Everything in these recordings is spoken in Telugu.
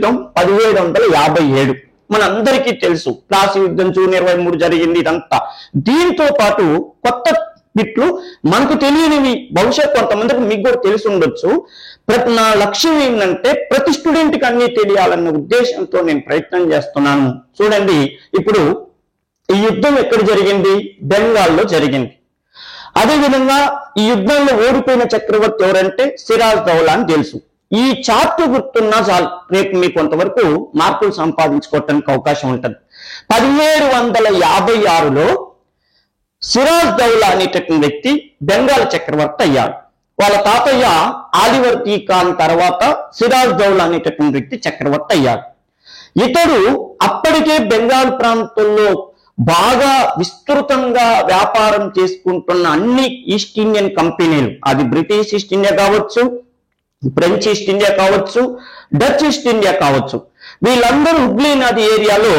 యుద్ధం 1757 మనందరికీ తెలుసు. ప్లాసీ యుద్ధం జూన్ 23 జరిగింది. ఇదంతా దీంతో పాటు కొత్త బిట్లు మనకు తెలియనివి బహుశా కొంతమందికి మీకు కూడా తెలిసి ఉండొచ్చు. నా లక్ష్యం ఏంటంటే ప్రతి స్టూడెంట్కి అన్ని తెలియాలన్న ఉద్దేశంతో నేను ప్రయత్నం చేస్తున్నాను. చూడండి, ఇప్పుడు ఈ యుద్ధం ఎక్కడ జరిగింది? బెంగాల్లో జరిగింది. అదేవిధంగా ఈ యుద్ధంలో ఓడిపోయిన చక్రవర్తి ఎవరంటే సిరాజ్ దౌలా అని తెలుసు. ఈ చార్ట్ గుర్తున్నా చాలు, రేపు మీకు కొంతవరకు మార్కులు సంపాదించుకోవటానికి అవకాశం ఉంటుంది. 1756లో సిరాజ్ దౌలా అనేటటువంటి వ్యక్తి బెంగాల్ చక్రవర్తి అయ్యాడు. వాళ్ళ తాతయ్య ఆలివర్దీ ఖాన్ తర్వాత సిరాజ్ దౌలా అనేటటువంటి వ్యక్తి చక్రవర్తి అయ్యాడు. ఇతడు అప్పటికే బెంగాల్ ప్రాంతంలో బాగా విస్తృతంగా వ్యాపారం చేసుకుంటున్న అన్ని ఈస్ట్ ఇండియన్ కంపెనీలు, అది బ్రిటిష్ ఈస్ట్ ఇండియా కావచ్చు, ఫ్రెంచ్ ఈస్ట్ ఇండియా కావచ్చు, డచ్ ఈస్ట్ ఇండియా కావచ్చు, వీళ్ళందరూ హుగ్లీ నది ఏరియాలో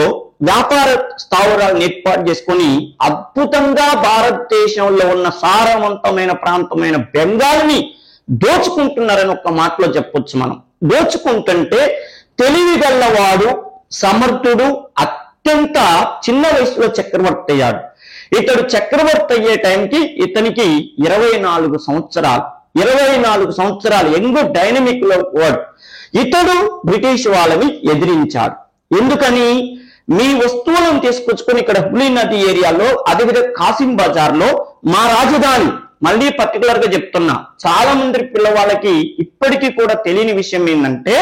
వ్యాపార స్థావరాలను ఏర్పాటు చేసుకొని అద్భుతంగా భారతదేశంలో ఉన్న సారవంతమైన ప్రాంతమైన బెంగాల్ని దోచుకుంటున్నారని ఒక మాటలో చెప్పొచ్చు మనం. దోచుకుంటుంటే తెలివిగల్లవాడు, సమర్థుడు, అత్యంత చిన్న వయసులో చక్రవర్తి అయ్యాడు. ఇతడు చక్రవర్తి అయ్యే టైంకి ఇతనికి 24 సంవత్సరాలు. 24 సంవత్సరాలు యంగ్ డైనమిక్ లో వర్డ్. ఇతడు బ్రిటిష్ వాళ్ళని ఎదిరించాడు. ఎందుకని? మీ వస్తువులను తీసుకొచ్చుకొని ఇక్కడ హుగ్లీ నది ఏరియాలో, అదేవిధంగా కాసిం బజార్ లో మా రాజధాని, మళ్ళీ పర్టికులర్ గా చెప్తున్నా, చాలా మంది పిల్లవాళ్ళకి ఇప్పటికీ కూడా తెలియని విషయం ఏంటంటే,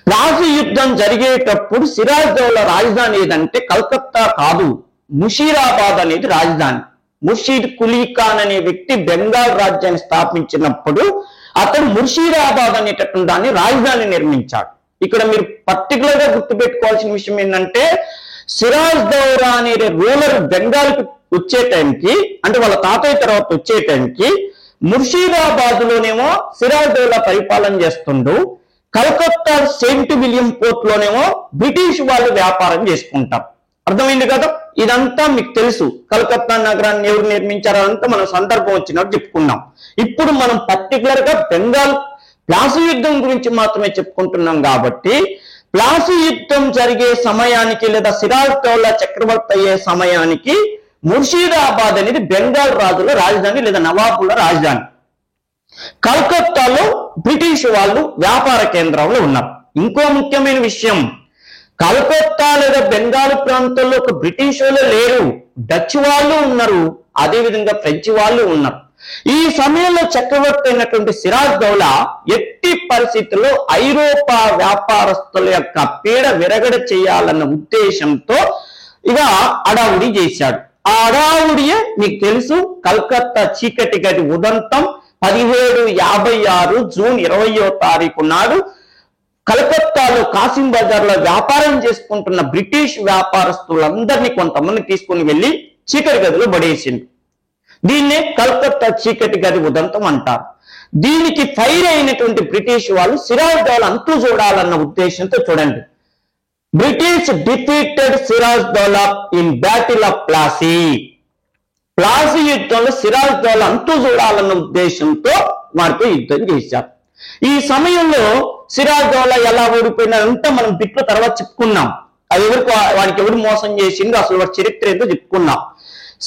ప్లాసీ యుద్ధం జరిగేటప్పుడు సిరాజ్ దౌలా రాజధాని ఏదంటే కలకత్తా కాదు, ముషీరాబాద్ అనేది రాజధాని. ముర్షిద్ కులీ ఖాన్ అనే వ్యక్తి బెంగాల్ రాజ్యాన్ని స్థాపించినప్పుడు అతడు ముర్షిదాబాద్ అనేటటువంటి దాన్ని రాజధాని నిర్మించాడు. ఇక్కడ మీరు పర్టికులర్ గా గుర్తుపెట్టుకోవాల్సిన విషయం ఏంటంటే, సిరాజ్ దౌలా అనే రూలర్ బెంగాల్కి వచ్చే టైంకి, అంటే వాళ్ళ తాతయ్య తర్వాత వచ్చే టైంకి ముర్షిదాబాద్ లోనేమో సిరాజ్ దౌలా పరిపాలన చేస్తుండు, కలకత్తా సెయింట్ విలియం పోర్ట్ లోనేమో బ్రిటిష్ వాళ్ళు వ్యాపారం చేసుకుంటారు. అర్థమైంది కదా? ఇదంతా మీకు తెలుసు. కలకత్తా నగరాన్ని ఎవరు నిర్మించారంతా మనం సందర్భం వచ్చినట్టు చెప్పుకున్నాం. ఇప్పుడు మనం పర్టికులర్ గా బెంగాల్ ప్లాసీ యుద్ధం గురించి మాత్రమే చెప్పుకుంటున్నాం కాబట్టి, ప్లాసీ యుద్ధం జరిగే సమయానికి లేదా సిరాజ్ దౌలా చక్రవర్తి అయ్యే సమయానికి ముర్షిదాబాద్ అనేది బెంగాల్ రాజుల రాజధాని లేదా నవాబుల రాజధాని. కలకత్తాలో బ్రిటిష్ వాళ్ళు వ్యాపార కేంద్రంలో ఉన్నారు. ఇంకో ముఖ్యమైన విషయం, కలకత్తా లేదా బెంగాల్ ప్రాంతంలో ఒక బ్రిటిష్ వాళ్ళు లేరు, డచ్ వాళ్ళు ఉన్నారు, అదేవిధంగా ఫ్రెంచ్ వాళ్ళు ఉన్నారు. ఈ సమయంలో చక్రవర్తి అయినటువంటి సిరాజ్ దౌలా ఎట్టి పరిస్థితుల్లో ఐరోపా వ్యాపారస్తుల యొక్క పీడ విరగడ చేయాలన్న ఉద్దేశంతో ఇక అడావుడి చేశాడు. ఆ అడావుడియే మీకు తెలుసు, కలకత్తా చీకటి గది ఉదంతం 1756 జూన్ 20వ తారీఖు నాడు కలకత్తాలో కాసిం బజార్ లో వ్యాపారం చేసుకుంటున్న బ్రిటిష్ వ్యాపారస్తులందరినీ కొంతమంది తీసుకుని వెళ్లి చీకటి గదిలో పడేసింది. దీన్నే కలకత్తా చీకటి గది ఉదంతం అంటారు. దీనికి ఫైర్ అయినటువంటి బ్రిటిష్ వాళ్ళు సిరాజ్ దౌలా అంతు చూడాలన్న ఉద్దేశంతో, చూడండి, British defeated Siraj Daula in battle of Plassey. Plassey యుద్ధంలో సిరాజ్ దౌలా అంతు చూడాలన్న ఉద్దేశంతో వారితో యుద్ధం చేశారు. ఈ సమయంలో సిరాజ్ దౌలా ఎలా ఓడిపోయినారంతా మనం బిట్ల తర్వాత చెప్పుకున్నాం. అది వాడికి ఎవరు మోసం చేసిందో అసలు వాడి చరిత్ర ఏంటో చెప్పుకున్నాం.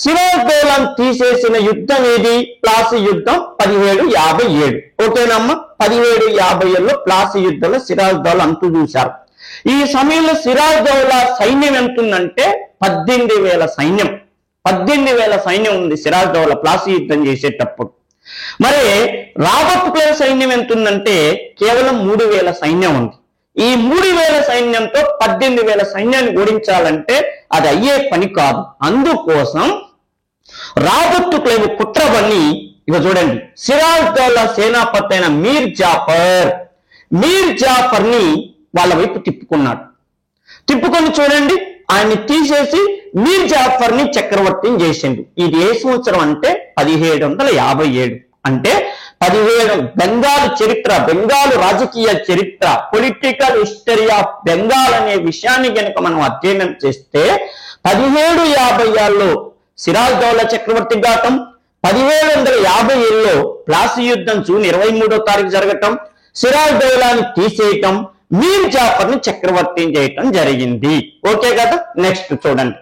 సిరాజ్ దౌలాను తీసేసిన యుద్ధం ఏది? ప్లాసీ యుద్ధం 1757. ఓకేనమ్మా? 1757లో ప్లాసీ యుద్ధంలో సిరాజ్ దౌలా అంతు చూశారు. ఈ సమయంలో సిరాజ్ దౌలా సైన్యం ఎంతుందంటే 18,000 సైన్యం. 18,000 సైన్యం ఉంది సిరాజ్ దౌలా ప్లాసీ యుద్ధం చేసేటప్పుడు. మరి రాబర్ట్ క్లైవ్ సైన్యం ఎంత ఉందంటే కేవలం 3,000 సైన్యం ఉంది. ఈ 3,000 సైన్యంతో 18,000 సైన్యాన్ని ఓడించాలంటే అది అయ్యే పని కాదు. అందుకోసం రాబర్ట్ క్లైవ్ కుట్రవన్నీ ఇక చూడండి, సిరాజ్ దౌలా సేనాపతి అయిన మీర్ జాఫర్ ని వాళ్ళ వైపు తిప్పుకున్నాడు. తిప్పుకొని చూడండి, ఆయన్ని తీసేసి మీర్ జాఫర్ ని చక్రవర్తిని చేసిండు. ఇది ఏ సంవత్సరం అంటే 1757. అంటే 17 బెంగాల్ చరిత్ర, బెంగాల్ రాజకీయ చరిత్ర, పొలిటికల్ హిస్టరీ ఆఫ్ బెంగాల్ అనే విషయాన్ని కనుక మనం అధ్యయనం చేస్తే 1756లో సిరాజ్ దౌలా చక్రవర్తి ఘాతం, 1757లో ప్లాసీ యుద్ధం జూన్ 23వ తారీఖు జరగటం, సిరాజ్ దౌలాని తీసేయటం, మీర్ జాఫర్ని చక్రవర్తిని చేయటం జరిగింది. ఓకే కదా. నెక్స్ట్ చూడండి,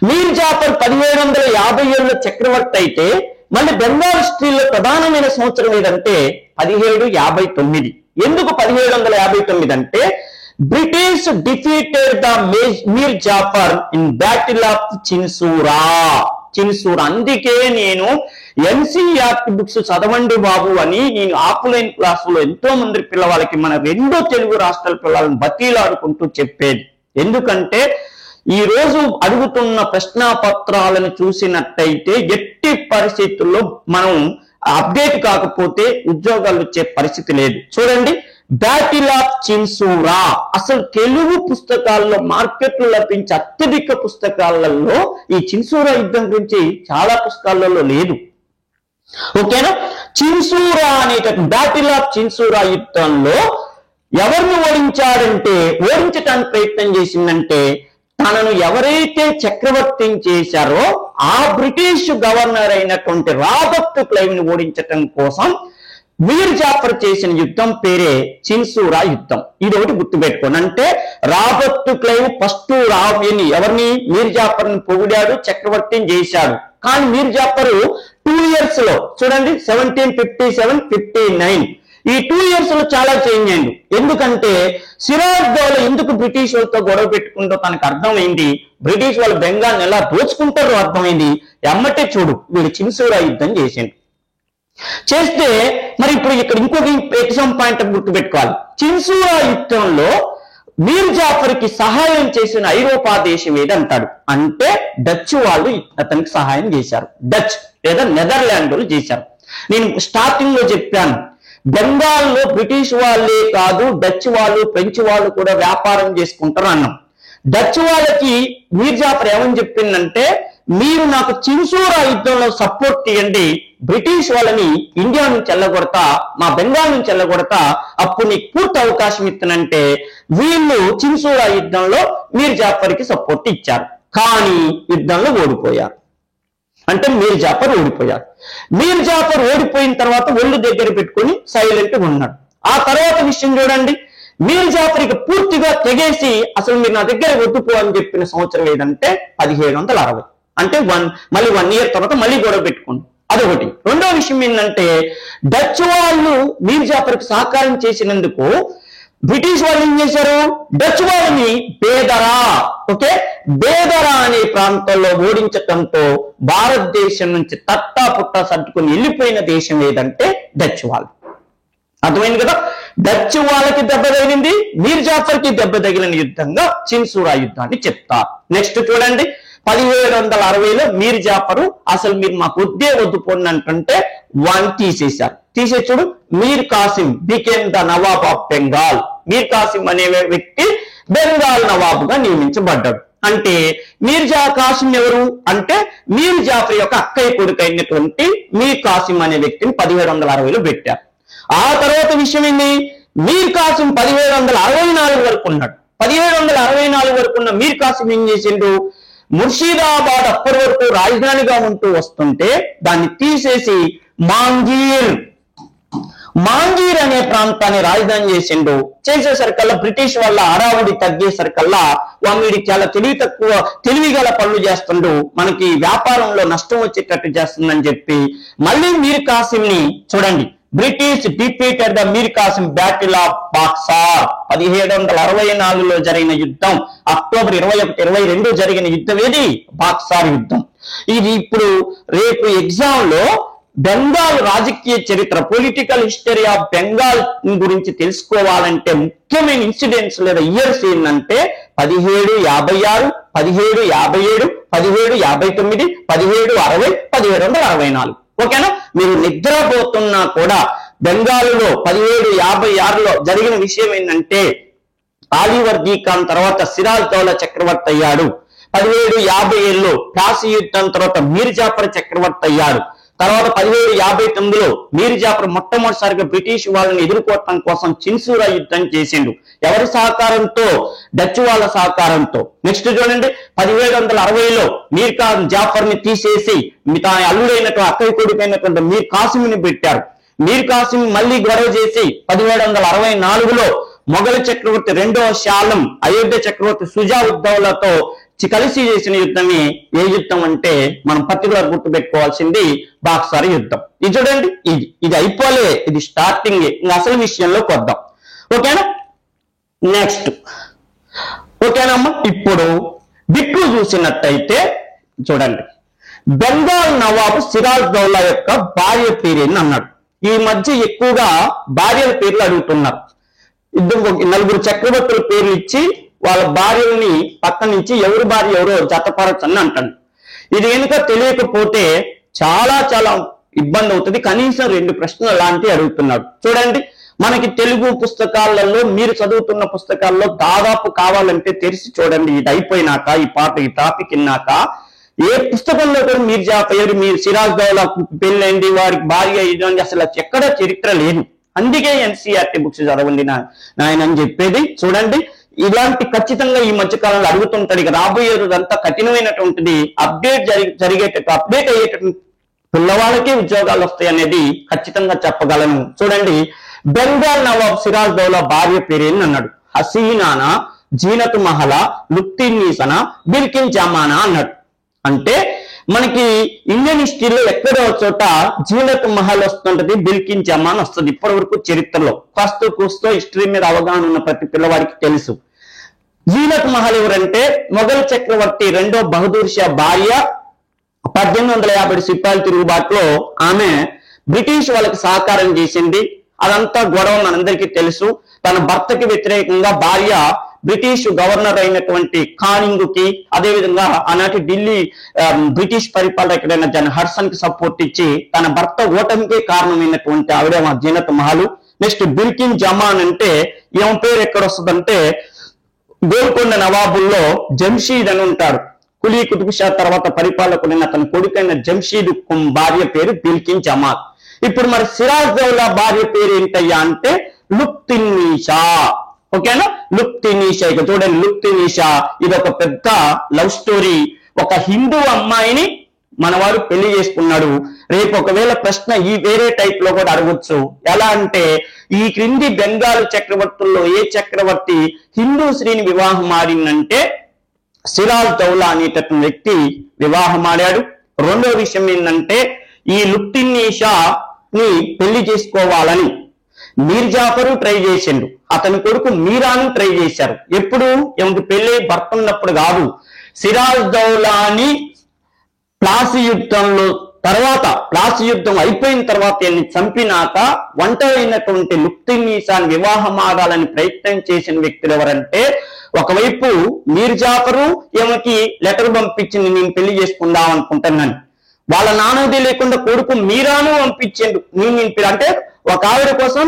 మీర్ జాఫర్ 1757లో చక్రవర్తి అయితే మళ్ళీ బెంగాల్ హిస్టరీలో ప్రధానమైన సంవత్సరం ఏదంటే 1759. ఎందుకు 1759 అంటే British defeated the Mir Jafar in battle of Chinsura. అందుకే నేను ఎన్సీఆర్టీ బుక్స్ చదవండి బాబు అని నేను ఆఫ్లైన్ క్లాసులో ఎంతో మంది పిల్లవాళ్ళకి, మన 2 తెలుగు రాష్ట్రాల పిల్లలను బతీలాడుకుంటూ చెప్పేది. ఎందుకంటే ఈ రోజు అడుగుతున్న ప్రశ్నాపత్రాలను చూసినట్టయితే ఎట్టి పరిస్థితుల్లో మనం అప్డేట్ కాకపోతే ఉద్యోగాలు వచ్చే పరిస్థితి లేదు. చూడండి, బ్యాటిల్ ఆఫ్ చిన్సూరా అసలు తెలుగు పుస్తకాల్లో మార్కెట్లో లభించే అత్యధిక పుస్తకాలలో ఈ చిన్సూరా యుద్ధం గురించి చాలా పుస్తకాలలో లేదు. ఓకేనా. చిన్సూరా అనేటటువంటి బ్యాటిల్ ఆఫ్ చిన్సూరా యుద్ధంలో ఎవరిని ఓడించాడంటే, ఓడించడానికి ప్రయత్నం చేసిందంటే తనను ఎవరైతే చక్రవర్తిని చేశారో ఆ బ్రిటిష్ గవర్నర్ అయినటువంటి రాబర్ట్ క్లైవ్ ని ఓడించటం కోసం మీర్ జాఫర్ చేసిన యుద్ధం పేరే చిన్సూరా యుద్ధం. ఇది ఒకటి గుర్తుపెట్టుకోండి. అంటే రాబర్ట్ క్లైవ్ ఫస్ట్ ఎవరిని, మీర్ జాఫర్ ని పొగిడాడు, చక్రవర్తిని చేశాడు. కానీ మీర్ జాఫర్ 2 years లో చూడండి 1757-59 ఈ 2 years లో చాలా చేంజ్ అయింది. ఎందుకంటే సిరాజ్ దౌలా ఎందుకు బ్రిటిష్ వాళ్ళతో గొడవ పెట్టుకుంటూ తనకు అర్థమైంది, బ్రిటిష్ వాళ్ళు బెంగాల్ని ఎలా దోచుకుంటారో అర్థమైంది. ఎమ్మటే చూడు వీడు చిన్సూరా యుద్ధం చేస్తే మరి ఇప్పుడు ఇక్కడ ఇంకొక ఎగ్జామ్ పాయింట్ గుర్తుపెట్టుకోవాలి. చిన్సూరా యుద్ధంలో మీర్ జాఫర్ కి సహాయం చేసిన ఐరోపా దేశం ఏదంటాడు అంటే డచ్ వాళ్ళు అతనికి సహాయం చేశారు. డచ్ లేదా నెదర్లాండ్ వాళ్ళు చేశారు. నేను స్టార్టింగ్ లో చెప్పాను, బెంగాల్లో బ్రిటిష్ వాళ్ళే కాదు డచ్ వాళ్ళు, ఫ్రెంచ్ వాళ్ళు కూడా వ్యాపారం చేసుకుంటారు అన్నాం. డచ్ వాళ్ళకి మీర్ జాఫర్ ఏమని చెప్పిందంటే, మీరు నాకు చిన్సూరా యుద్ధంలో సపోర్ట్ చేయండి, బ్రిటిష్ వాళ్ళని ఇండియా నుంచి వెళ్ళగొడతా, మా బెంగాల్ నుంచి వెళ్ళగొడతా, అప్పుడు నీకు పూర్తి అవకాశం ఇస్తానంటే వీళ్ళు చిన్సూరా యుద్ధంలో మీర్ జాఫర్ కి సపోర్ట్ ఇచ్చారు. కానీ యుద్ధంలో ఓడిపోయారు. అంటే మీర్ జాఫర్ ఓడిపోయారు. మీర్ జాఫర్ ఓడిపోయిన తర్వాత ఒళ్ళు దగ్గర పెట్టుకొని సైలెంట్ గా ఉన్నాడు. ఆ తర్వాత విషయం చూడండి, మీర్ జాఫర్ ఇక పూర్తిగా తెగేసి అసలు మీరు నా దగ్గర వద్దుకో అని చెప్పిన సంవత్సరం ఏదంటే 1760. అంటే మళ్ళీ 1 year తర్వాత మళ్ళీ గొడవ పెట్టుకోండి. అదొకటి. రెండో విషయం ఏంటంటే డచ్ వాళ్ళు మీర్ జాఫర్ కి సహకారం చేసినందుకు బ్రిటిష్ వాళ్ళు ఏం చేశారు, డచ్ వాళ్ళని బేదరా అనే ప్రాంతంలో ఓడించటంతో భారతదేశం నుంచి తట్టా పుట్టా సర్దుకొని వెళ్ళిపోయిన దేశం ఏదంటే డచ్ వాళ్ళు. అర్థమైంది కదా. డచ్ వాళ్ళకి దెబ్బ తగిలింది, మీర్ జాఫర్ కి దెబ్బ తగిలిన యుద్ధంగా చిన్సూరా యుద్ధాన్ని చెప్తారు. నెక్స్ట్ చూడండి, 1760లో మీర్ జాఫరు అసలు మీరు మాకు వద్దు పోండి అంటుంటే తీసేశారు. తీసేచుడు Mir Qasim became the nawab of Bengal. Mir Qasim అనే వ్యక్తి బెంగాల్ నవాబుగా నియమించబడ్డాడు. అంటే మీర్ కాసిం ఎవరు అంటే మీర్ జాఫర్ యొక్క అక్కయ్య కొడుకు అయినటువంటి మీర్ కాసిం అనే వ్యక్తిని 1760లో పెట్టారు. ఆ తర్వాత విషయం ఏంటి, మీర్ కాసిం 1764 వరకు ఉన్నాడు. 1764 వరకు ఉన్న మీర్ కాసిం ఏం చేసిండు, ముర్షిదాబాద్ అప్పటి వరకు రాజధానిగా ఉంటూ వస్తుంటే దాన్ని తీసేసి మాంగీర్ అనే ప్రాంతాన్ని రాజధాని చేసేసరికల్లా బ్రిటిష్ వాళ్ళ అరావుడి తగ్గేసరికల్లా వీడికి చాలా తెలివిగల పనులు చేస్తుండు, మనకి వ్యాపారంలో నష్టం వచ్చేటట్టు చేస్తుందని చెప్పి మళ్ళీ మీర్ కాసిం ని చూడండి, British defeated the Mir Qasim battle of Buxar. 1764లో జరిగిన యుద్ధం, అక్టోబర్ 21, 22 జరిగిన యుద్ధం ఏది, బాక్సార్ యుద్ధం. ఇది ఇప్పుడు రేపు ఎగ్జామ్ లో బెంగాల్ రాజకీయ చరిత్ర, పొలిటికల్ హిస్టరీ ఆఫ్ బెంగాల్ గురించి తెలుసుకోవాలంటే ముఖ్యమైన ఇన్సిడెంట్స్ లేదా ఇయర్స్ ఏంటంటే 1756, 1757, 1759, 1760, 1764. ఓకేనా. మీరు నిద్రపోతున్నా కూడా బెంగాల్లో 1756లో జరిగిన విషయం ఏంటంటే ఆలివర్దీ ఖాన్ తర్వాత సిరాజ్ దౌలా చక్రవర్తి అయ్యాడు. 1757లో ప్లాసీ యుద్ధం తర్వాత మీర్ జాఫర్ చక్రవర్తి అయ్యాడు. తర్వాత 1759లో మీర్ జాఫర్ మొట్టమొదటిసారిగా బ్రిటిష్ వాళ్ళని ఎదుర్కోవటం కోసం చిన్సూరా యుద్ధం చేసిండు. ఎవరి సహకారంతో, డచ్ వాళ్ళ సహకారంతో. నెక్స్ట్ చూడండి, 1760లో మీర్ జాఫర్ ని తీసేసి తన అల్లుడైనటువంటి అక్కయ్య కొడుకైనటువంటి మీర్ కాసిం ని పెట్టారు. మీర్ కాసిం మళ్ళీ గొడవ చేసి 1764లో మొఘల్ చక్రవర్తి రెండవ శాలం అయోధ్య చక్రవర్తి సుజా ఉద్దౌలాతో కలిసి చేసిన యుద్ధమే ఏ యుద్ధం అంటే మనం పర్టికులర్ గుర్తు పెట్టుకోవాల్సింది బాక్సార్ యుద్ధం. ఇది చూడండి, ఇది అయిపోలే, ఇది స్టార్టింగ్. ఇంకా అసలు విషయంలోకి వద్దాం. ఓకేనా? నెక్స్ట్ ఓకేనమ్మా. ఇప్పుడు బిట్లు చూసినట్టయితే చూడండి, బెంగాల్ నవాబు సిరాజ్ దౌలా యొక్క భార్య పేరేని అన్నాడు. ఈ మధ్య ఎక్కువగా భార్యల పేర్లు అడుగుతున్నారు. నలుగురు చక్రవర్తుల పేర్లు ఇచ్చి వాళ్ళ భార్యల్ని పక్క నుంచి ఎవరి భార్య ఎవరో జతపరచని అంటాడు. ఇది కనుక తెలియకపోతే చాలా చాలా ఇబ్బంది అవుతుంది. కనీసం 2 ప్రశ్నలు అలాంటివి అడుగుతున్నాడు. చూడండి, మనకి తెలుగు పుస్తకాలలో మీరు చదువుతున్న పుస్తకాల్లో దాదాపు కావాలంటే తెరిచి చూడండి. ఇది అయిపోయినాక ఈ టాపిక్ విన్నాక ఏ పుస్తకంలో కూడా మీర్జా పేరు, మీరు సిరాజ్ దౌలా పెళ్ళండి, వారికి భార్య ఇదండి, అసలు ఎక్కడ చరిత్ర లేదు. అందుకే ఎన్సీఆర్టీ బుక్స్ చదవండి నాయన అని చెప్పేది. చూడండి, ఇలాంటి ఖచ్చితంగా ఈ మధ్య కాలంలో అడుగుతుంటాడు. ఇక రాబోయే రోజంతా కఠినమైనటువంటిది. అప్డేట్ అయ్యేటటువంటి పిల్లవాళ్ళకే ఉద్యోగాలు వస్తాయి అనేది ఖచ్చితంగా చెప్పగలను. చూడండి, బెంగాల్ నవాబ్ సిరాజ్ దౌలా భార్య పేరేని అన్నాడు. హసీనానా, జీనత్ మహలా, లుప్తిన్నీసనా, బిల్కిన్ జమానా అన్నాడు. అంటే మనకి ఇండియన్ హిస్టరీలో ఎక్కడో చోట జీనత్ మహల్ వస్తుంటది, బిల్కిన్ జమాన్ వస్తుంది. ఇప్పటి వరకు చరిత్రలో కాస్త కూస్తో హిస్టరీ మీద అవగాహన ఉన్న ప్రతి పిల్లవాడికి తెలుసు. జీనత్ మహల్ ఎవరంటే మొఘల్ చక్రవర్తి రెండో బహదూర్ షా భార్య. 1850 సిపాయిల తిరుగుబాటులో ఆమె బ్రిటిష్ వాళ్ళకి సహకారం చేసింది. అదంతా గొడవ మనందరికీ తెలుసు. తన భర్తకి వ్యతిరేకంగా భార్య బ్రిటిష్ గవర్నర్ అయినటువంటి కానింగ్ కి, అదేవిధంగా ఆనాటి ఢిల్లీ బ్రిటిష్ పరిపాలకుడైన జన్ హడ్సన్ కి సపోర్ట్ ఇచ్చి తన భర్త ఓటమికే కారణమైనటువంటి ఆవిడ మా జీనత్ మహల్. నెక్స్ట్ బిల్కిన్ జమాన్ అంటే ఈమె పేరు ఎక్కడ వస్తుందంటే గోల్కొండ నవాబుల్లో జంషీద్ అని ఉంటాడు. కులీ కుతుబ్ షా తర్వాత పరిపాలకుడైన తన కొడుకైన జంషీద్ భార్య పేరు బిల్కిన్ జమాన్. ఇప్పుడు మరి సిరాజ్ దౌలా భార్య పేరు ఏంటయ్యా అంటే లుప్తిన్నీసా. ఓకేనా? లుప్తిన్నీసా. ఇక చూడండి, లుప్తిన్నీసా ఇది ఒక పెద్ద లవ్ స్టోరీ. ఒక హిందూ అమ్మాయిని మనవాడు పెళ్లి చేసుకున్నాడు. రేపు ఒకవేళ ప్రశ్న ఈ వేరే టైప్ లో కూడా అడగొచ్చు. ఎలా అంటే ఈ క్రింది బెంగాల్ చక్రవర్తుల్లో ఏ చక్రవర్తి హిందూ స్త్రీని వివాహం ఆడిందంటే సిరాజ్ దౌలా అనేటటువంటి వ్యక్తి వివాహం ఆడాడు. రెండో విషయం ఏంటంటే ఈ లుప్తిన్నీసాని పెళ్లి చేసుకోవాలని మీర్ జాఫరు ట్రై చేసిండు. అతని కొడుకు మీరాను ట్రై చేశారు. ఎప్పుడు? ఏమిటి? పెళ్లి భర్త ఉన్నప్పుడు కాదు. సిరాజ్ దౌలాని ప్లాసీ యుద్ధంలో తర్వాత, ప్లాసీ యుద్ధం అయిపోయిన తర్వాత ఈయన్ని చంపినాక ఒంటరైనటువంటి లుప్తిన్నీసాని వివాహం ఆడాలని ప్రయత్నం చేసిన వ్యక్తులు ఎవరంటే ఒకవైపు మీర్ జాఫరు ఈమెకి లెటర్ పంపించింది, నేను పెళ్లి చేసుకుందాం అనుకుంటున్నాను. వాళ్ళ నాన్నది లేకుండా కొడుకు మీరాను పంపించిండు, నేను అంటే ఒక ఆవిడ కోసం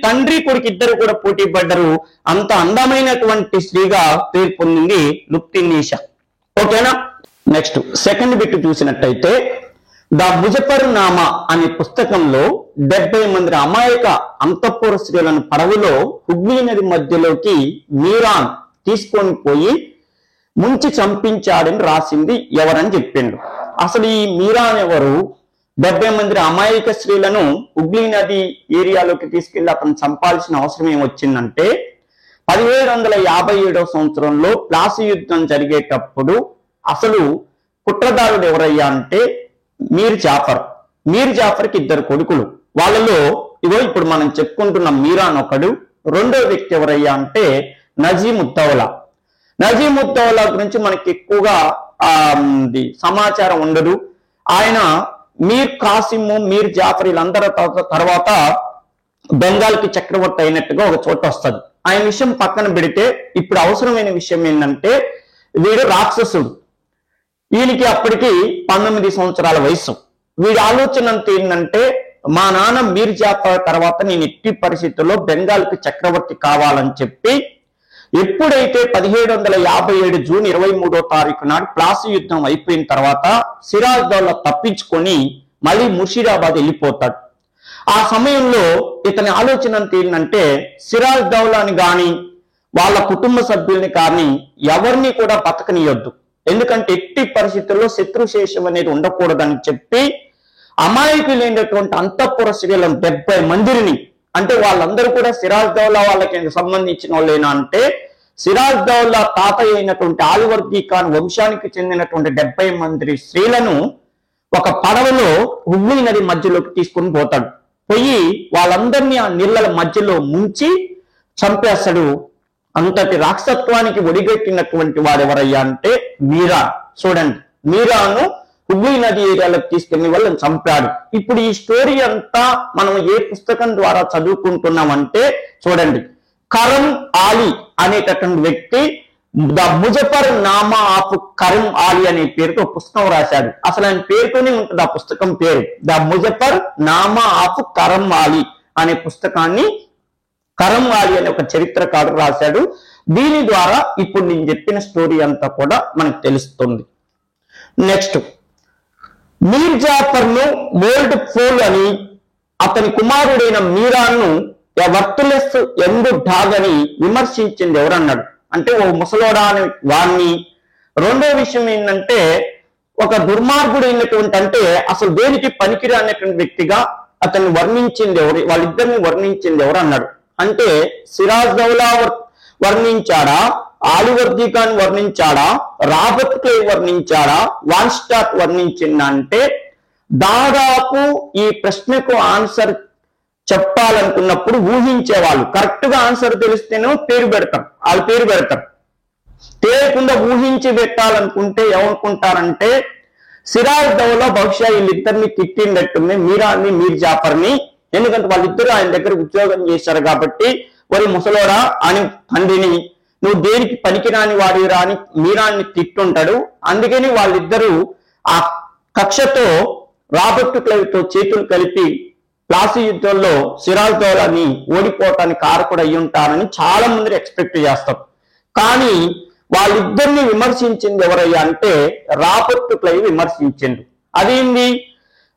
తండ్రి కొడుకు ఇద్దరు కూడా పోటీ పడ్డారు. అంత అందమైనటువంటి స్త్రీగా పేరు పొందింది లుప్తిన్నీసా. ఓకేనా? నెక్స్ట్ సెకండ్ బిట్ చూసినట్టయితే ద ముజఫర్ నామా అనే పుస్తకంలో 70 మంది అమాయక అంతఃపుర స్త్రీలను పడవలో హుగ్లీ నది మధ్యలోకి మీరాన్ తీసుకొని పోయి ముంచి చంపించాడని రాసింది ఎవరని చెప్పిండు. అసలు ఈ మీరాన్ ఎవరు? 70 మంది అమాయక స్త్రీలను హుగ్లీ నది ఏరియాలోకి తీసుకెళ్లి అతను చంపాల్సిన అవసరం ఏమొచ్చిందంటే 1757 సంవత్సరంలో ప్లాసీ యుద్ధం జరిగేటప్పుడు అసలు కుట్రదారుడు ఎవరయ్యా అంటే మీర్ జాఫర్కి 2 కొడుకులు. వాళ్ళలో ఇగో ఇప్పుడు మనం చెప్పుకుంటున్న మీరాన్ ఒకడు. రెండో వ్యక్తి ఎవరయ్యా అంటే నజీముద్దౌలా గురించి మనకి ఎక్కువగా సమాచారం ఉండదు. ఆయన మీర్ కాసిము, మీర్ జాఫర్ వీళ్ళందరి తర్వాత బెంగాల్ కి చక్రవర్తి అయినట్టుగా ఒక చోట వస్తుంది. ఆయన విషయం పక్కన పెడితే ఇప్పుడు అవసరమైన విషయం ఏంటంటే వీడు రాక్షసుడు. వీళ్ళకి అప్పటికి 19 సంవత్సరాల వయసు. వీడి ఆలోచన అంతా ఏంటంటే మా నాన్న మీర్ జాఫర్ తర్వాత నేను ఎట్టి పరిస్థితుల్లో బెంగాల్ కి చక్రవర్తి కావాలని చెప్పి ఎప్పుడైతే 1757 జూన్ 23వ తారీఖు నాడు ప్లాసీ యుద్ధం అయిపోయిన తర్వాత సిరాజ్ దౌలా తప్పించుకొని మళ్ళీ ముర్షిదాబాద్ వెళ్ళిపోతాడు. ఆ సమయంలో ఇతని ఆలోచన అంతా ఏంటంటే సిరాజ్ దౌలాని గాని వాళ్ళ కుటుంబ సభ్యుల్ని కానీ ఎవరిని కూడా బతకనియొద్దు, ఎందుకంటే ఎట్టి పరిస్థితుల్లో శత్రుశేషం అనేది ఉండకూడదని చెప్పి అమాయకులైనటువంటి అంతఃపుర స్త్రీలను 70 మందిని అంటే వాళ్ళందరూ కూడా సిరాజ్ దౌలా వాళ్ళకి సంబంధించిన వాళ్ళేనా అంటే సిరాజ్ దౌలా తాతయ్య అయినటువంటి ఆలివర్దీ ఖాన్ వంశానికి చెందినటువంటి 70 మంది స్త్రీలను ఒక పడవలో హుగ్లీ నది మధ్యలోకి తీసుకుని పోతాడు. పోయి వాళ్ళందరినీ ఆ నీళ్ళ మధ్యలో ముంచి చంపేస్తాడు. అంతటి రాక్షసత్వానికి ఒడిగట్టినటువంటి వాడు ఎవరయ్యా అంటే మీరా. చూడండి, మీరాను హుగ్లీ నది ఏరియాలోకి తీసుకెళ్లి వాళ్ళని చంపాడు. ఇప్పుడు ఈ స్టోరీ అంతా మనం ఏ పుస్తకం ద్వారా చదువుకుంటున్నామంటే చూడండి, కరం ఆలీ అనేటటువంటి వ్యక్తి ద ముజఫర్ నామా ఆఫ్ కరం ఆలీ అనే పేరుతో పుస్తకం రాశాడు. అసలు ఆయన పేరుతోనే ఉంటుంది ఆ పుస్తకం పేరు, ద ముజఫర్ నామా ఆఫ్ కరం ఆలీ అనే పుస్తకాన్ని కరం ఆలీ అనే ఒక చరిత్రకారుడు రాశాడు. దీని ద్వారా ఇప్పుడు నేను చెప్పిన స్టోరీ అంతా కూడా మనకు తెలుస్తుంది. నెక్స్ట్, మీర్ జాఫర్ ను ఓల్డ్ ఫూల్ అని, అతని కుమారుడైన మీరాను వర్త్లెస్ యంగ్ డాగ్ అని విమర్శించింది ఎవరన్నాడు అంటే ఓ ముసలోడా అని వాణ్ణి. రెండో విషయం ఏంటంటే ఒక దుర్మార్గుడైనటువంటి అంటే అసలు దేనికి పనికిరా అనేటువంటి వ్యక్తిగా అతన్ని వర్ణించింది ఎవరు, వాళ్ళిద్దరిని వర్ణించింది ఎవరు అన్నాడు అంటే సిరాజ్ దౌలా వర్ణించాడా, ఆలివర్దీ ఖాన్ వర్ణించాడా, రాబర్ట్ క్లైవ్ వర్ణించాడా, వాన్ స్టాక్ వర్ణించిందా అంటే దాదాపు ఈ ప్రశ్నకు ఆన్సర్ చెప్పాలనుకున్నప్పుడు ఊహించేవాళ్ళు. కరెక్ట్ గా ఆన్సర్ తెలిస్తేనే పేరు పెడతారు, వాళ్ళ పేరు పెడతారు. తెలియకుండా ఊహించి పెట్టాలనుకుంటే ఏమనుకుంటారంటే సిరాజ్ దౌలా బహుశా వీళ్ళిద్దరిని తిట్టిండట్టుంది మీరాన్ని, మీర్ జాఫర్ని. ఎందుకంటే వాళ్ళిద్దరూ ఆయన దగ్గర ఉద్యోగం చేశారు కాబట్టి వరి ముసలోడా అని తండ్రిని, నువ్వు దేనికి పనికిరాని వాడిరా అని మీరాన్ని తిట్టుంటాడు. అందుకని వాళ్ళిద్దరూ ఆ కక్షతో రాబర్ట్ క్లైవ్ తో చేతులు కలిపి ప్లాసీ యుద్ధంలో సిరాజ్ దౌలాని ఓడిపోవటానికి కారకుడు అయ్యి ఉంటారని చాలా మంది ఎక్స్పెక్ట్ చేస్తారు. కానీ వాళ్ళిద్దరిని విమర్శించింది ఎవరయ్యా అంటే రాబర్ట్ క్లైవ్ విమర్శించిండు. అదేంది,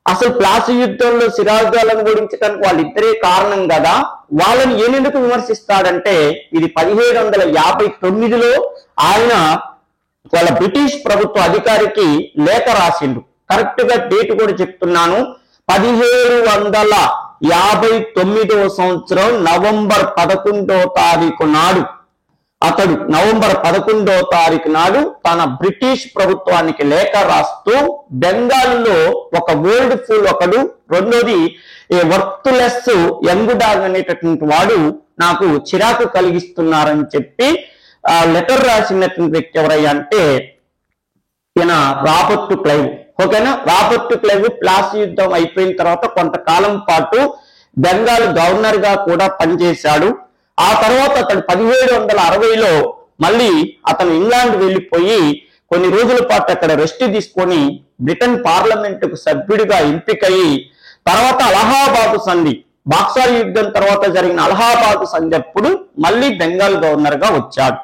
అసలు ప్లాసీ యుద్ధంలో సిరాజ్ దౌలాను ఓడించడానికి వాళ్ళిద్దరే కారణం కదా, వాళ్ళని ఏనెందుకు విమర్శిస్తాడంటే ఇది 1759లో ఆయన వాళ్ళ బ్రిటిష్ ప్రభుత్వ అధికారికి లేఖ రాసిండు. కరెక్ట్ గా డేట్ కూడా చెప్తున్నాను, 1759వ సంవత్సరం నవంబర్ 11వ తారీఖు నాడు అతడు తన బ్రిటిష్ ప్రభుత్వానికి లేఖ రాస్తూ బెంగాల్లో ఒక ఓల్డ్ ఫూల్ ఒకడు, రెండోది వర్త్లెస్ యంగ్ డాగ్ అనేటటువంటి వాడు నాకు చిరాకు కలిగిస్తున్నారని చెప్పి లెటర్ రాసినటువంటి వ్యక్తి ఎవరయ్యా అంటే ఈయన రాబర్ట్ క్లైవ్. ఓకేనా, రాబర్ట్ క్లైవ్ ప్లాసీ యుద్ధం అయిపోయిన తర్వాత కొంతకాలం పాటు బెంగాల్ గవర్నర్ గా కూడా పనిచేశాడు. ఆ తర్వాత అతడు 1760లో మళ్ళీ అతను ఇంగ్లాండ్ వెళ్ళిపోయి కొన్ని రోజుల పాటు అక్కడ రెస్ట్ తీసుకొని బ్రిటన్ పార్లమెంటుకు సభ్యుడిగా ఎంపికయ్యి తర్వాత అలహాబాద్ సంధి, బాక్సార్ యుద్ధం తర్వాత జరిగిన అలహాబాద్ సంధి అప్పుడు మళ్ళీ బెంగాల్ గవర్నర్ గా వచ్చాడు.